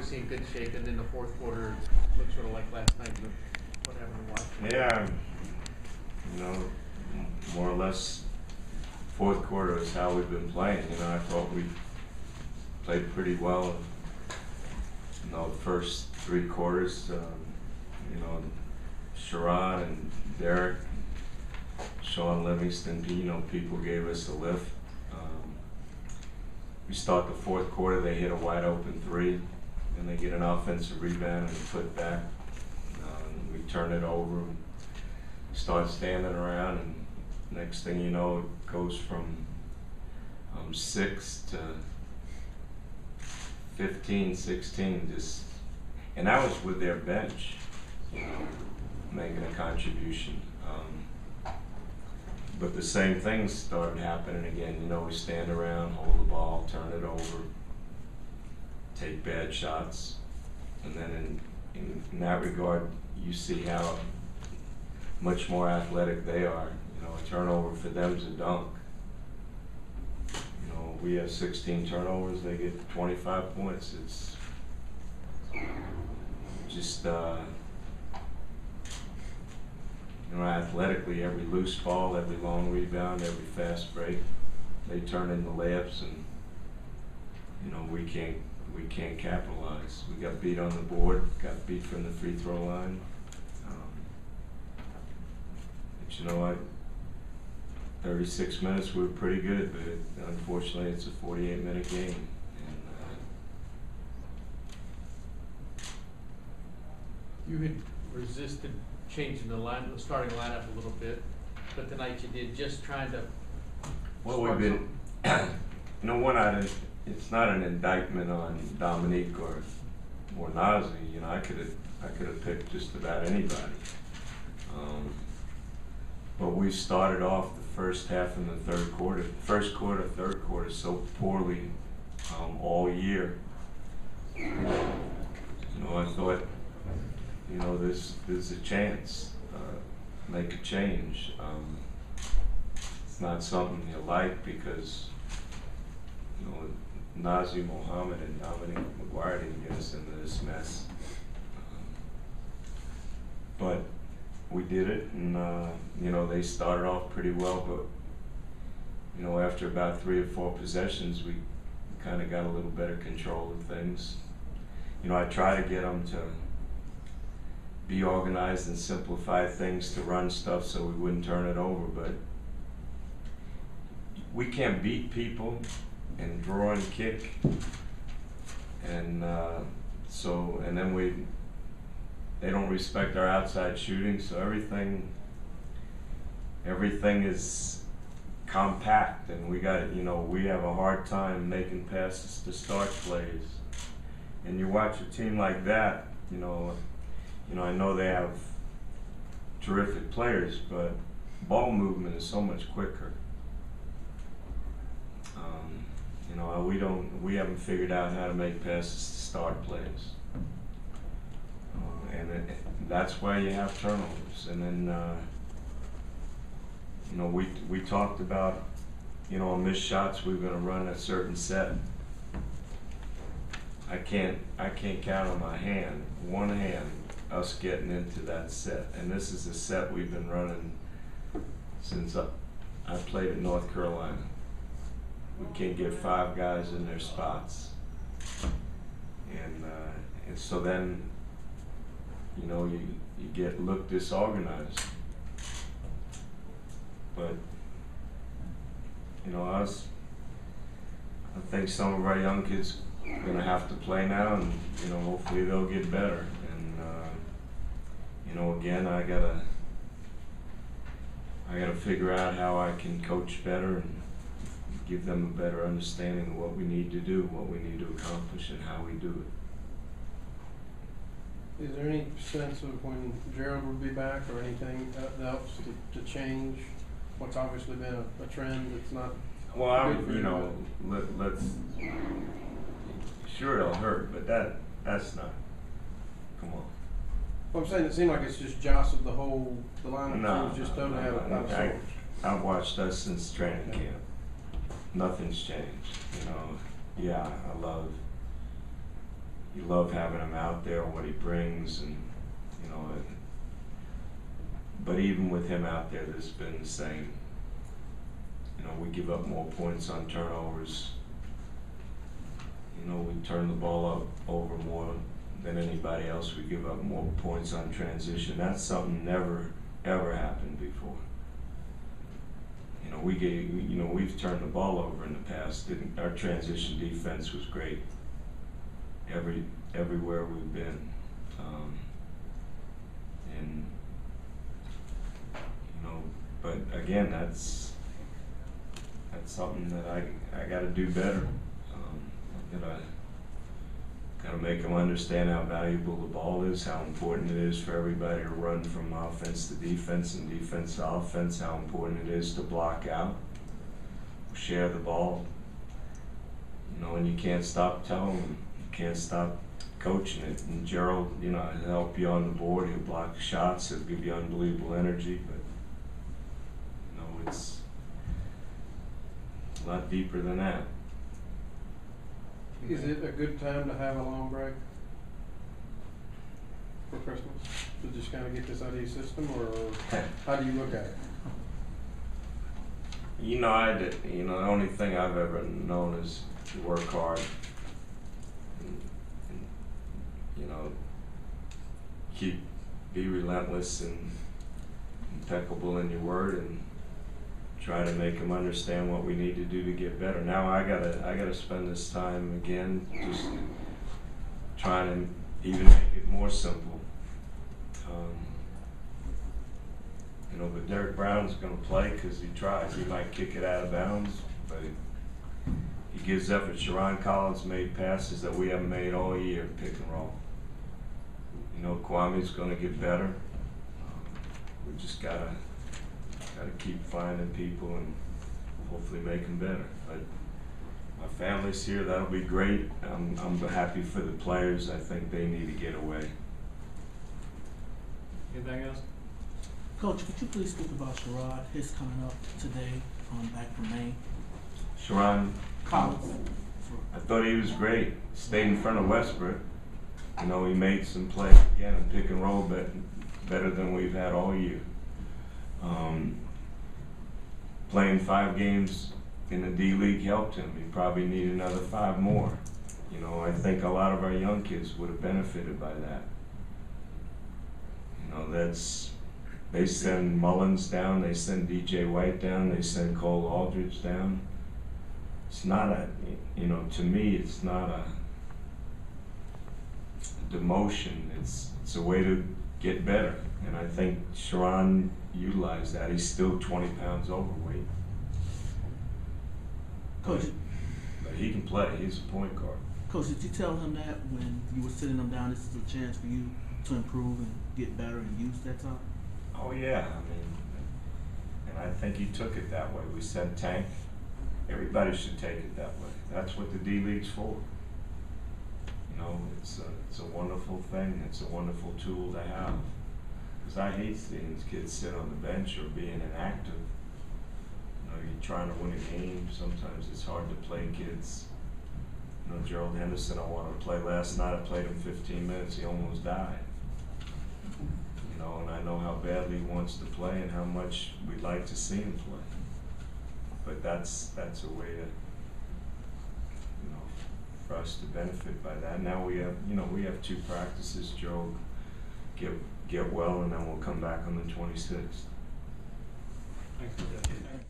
obviously in good shape, and then the fourth quarter looked sort of like last night, but what happened to watch? Yeah, you know, more or less, fourth quarter is how we've been playing. You know, I thought we played pretty well. You know, the first 3 quarters, you know, Sharon and Derek, Sean Livingston, you know, people gave us a lift. We start the fourth quarter, they hit a wide open 3, and they get an offensive rebound and put back. We turn it over and start standing around, and next thing you know, it goes from 6 to 15, 16, just, and that was with their bench, you know, making a contribution. But the same things started happening again. You know, we stand around, hold the ball, turn it over, take bad shots, and then in that regard, you see how much more athletic they are. You know, a turnover for them is a dunk. You know, we have 16 turnovers, they get 25 points. It's just, you know, athletically, every loose ball, every long rebound, every fast break, they turn into layups, and you know, we can't capitalize. We got beat on the board, got beat from the free throw line. But you know what? 36 minutes we were pretty good, but unfortunately it's a 48-minute game. And You had resisted changing the starting lineup a little bit, but tonight you did, just trying to. well, we've been, you know, it's not an indictment on Dominique or Nazi. You know, I could have picked just about anybody. But we started off the first half and the third quarter, third quarter so poorly all year. You know, I thought, you know, there's a chance, make a change. It's not something you like because, you know, Nazi Mohammed and Dominic McGuire didn't get us into this mess. But we did it, and you know, they started off pretty well, but you know, after about 3 or 4 possessions, we kind of got a little better control of things. You know, I try to get them to be organized and simplify things, to run stuff so we wouldn't turn it over, but we can't beat people and draw and kick, and and then they don't respect our outside shooting, so everything is compact, and we have a hard time making passes to start plays. And you watch a team like that, you know, I know they have terrific players, but ball movement is so much quicker. You know, we haven't figured out how to make passes to start plays. And that's why you have turnovers. And then, you know, we talked about, you know, on missed shots we were going to run a certain set. I can't count on one hand, us getting into that set. And this is a set we've been running since I played at North Carolina. We can't get 5 guys in their spots. And so then, you know, you look disorganized. But, you know, I think some of our young kids are going to have to play now, and, you know, hopefully they'll get better. And, you know, again, I gotta figure out how I can coach better and give them a better understanding of what we need to do, what we need to accomplish, and how we do it. Is there any sense of when Gerald would be back, or anything else to change what's obviously been a trend that's not? Well, you know, let's. Sure, it'll hurt, but that's not. Come on. Well, I'm saying it seemed like it's just jostled the lineup. No, It's just totally out of sorts. I've watched us since training camp. Nothing's changed. You know, yeah, I love, you love having him out there, what he brings, and you know. But even with him out there, there's been the same. You know, we give up more points on turnovers. You know, we turn the ball up over more than anybody else. We give up more points on transition. That's something never, ever happened before. You know, we've turned the ball over in the past. Our transition defense was great. Everywhere we've been. And, you know, but again, that's something that I got to do better. Gotta make them understand how valuable the ball is, how important it is for everybody to run from offense to defense and defense to offense, how important it is to block out, share the ball. You know, and you can't stop telling them, you can't stop coaching it. And Gerald, you know, he'll help you on the board, he'll block shots, he'll give you unbelievable energy, but you know, it's a lot deeper than that. Is it a good time to have a long break for Christmas, to just kind of get this out of your system, or how do you look at it? You know, the only thing I've ever known is to work hard and you know, be relentless and impeccable in your word, and try to make them understand what we need to do to get better. Now I gotta spend this time again just trying to even make it more simple. You know, but Derek Brown's gonna play because he tries. He might kick it out of bounds, but he gives effort. Sharon Collins made passes that we haven't made all year, pick and roll. You know, Kwame's gonna get better. We just gotta keep finding people and hopefully make them better. But my family's here, that'll be great. I'm happy for the players. I think they need to get away. Anything else? Coach, could you please speak about Sherrod, his coming up today back from Maine? Sharon Collins. I thought he was great. Stayed in front of Westbrook. You know, he made some plays again and pick and roll better than we've had all year. Playing 5 games in the D-League helped him. He probably needed another 5 more. You know, I think a lot of our young kids would have benefited by that. You know, they send Mullins down, they send DJ White down, they send Cole Aldridge down. It's not you know, to me, it's not a demotion. It's a way to get better. And I think Sharon utilized that. He's still 20 pounds overweight. Coach, but he can play. He's a point guard. Coach, did you tell him that when you were sitting him down, this is a chance for you to improve and get better and use that time? Oh yeah, I mean, and I think he took it that way. We said tank. Everybody should take it that way. That's what the D-League's for. You know, it's a wonderful thing. It's a wonderful tool to have. Because I hate seeing kids sit on the bench or being inactive. You know, you're trying to win a game. Sometimes it's hard to play kids. You know, Gerald Henderson, I wanted to play last night. I played him 15 minutes. He almost died. You know, and I know how badly he wants to play and how much we'd like to see him play. But that's a way to, you know, for us to benefit by that. Now we have 2 practices. Joe get well, and then we'll come back on the 26th. Thanks for that.